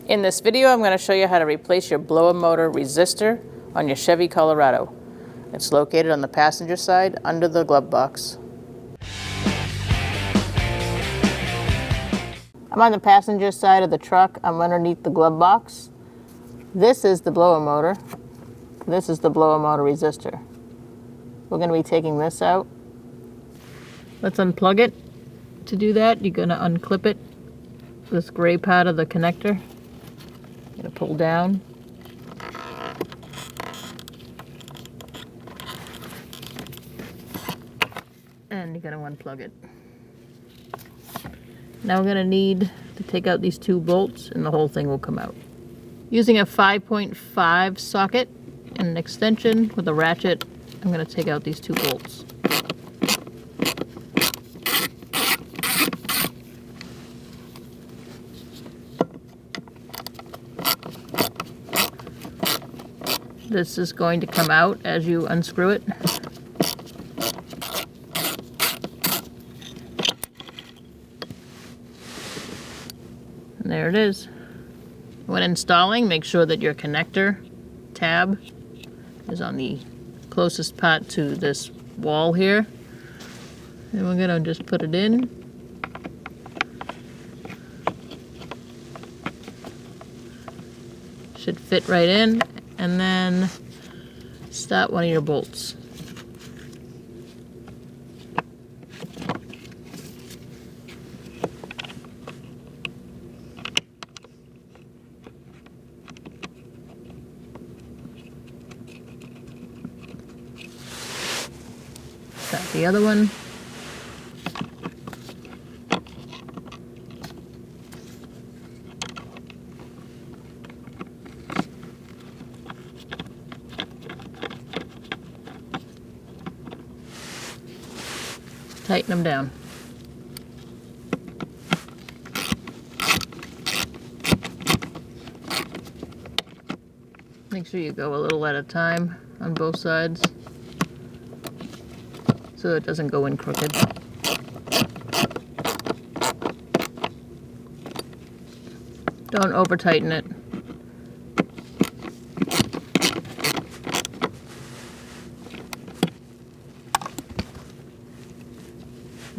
In this video, I'm going to show you how to replace your blower motor resistor on your Chevy Colorado. It's located on the passenger side under the glove box. I'm on the passenger side of the truck. I'm underneath the glove box. This is the blower motor. This is the blower motor resistor. We're going to be taking this out. Let's unplug it. To do that, you're going to unclip it, this gray part of the connector. You're going to pull down. And you're going to unplug it. Now we're going to need to take out these two bolts and the whole thing will come out. Using a 5.5 socket and an extension with a ratchet, I'm going to take out these two bolts. This is going to come out as you unscrew it. And there it is. When installing, make sure that your connector tab is on the closest part to this wall here. And we're going to just put it in. Should fit right in. And then start one of your bolts. Start the other one. Tighten them down. Make sure you go a little at a time on both sides so it doesn't go in crooked. Don't over tighten it.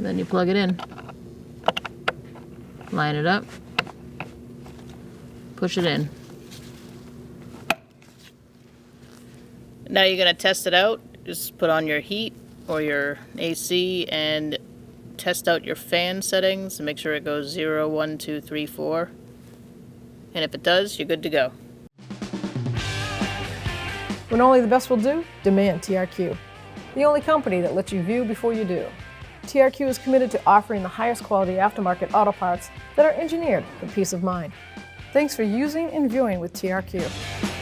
Then you plug it in, line it up, push it in. Now you're going to test it out. Just put on your heat or your AC and test out your fan settings and make sure it goes 0, 1, 2, 3, 4. And if it does, you're good to go. When only the best will do, demand TRQ. The only company that lets you view before you do. TRQ is committed to offering the highest quality aftermarket auto parts that are engineered for peace of mind. Thanks for using and viewing with TRQ.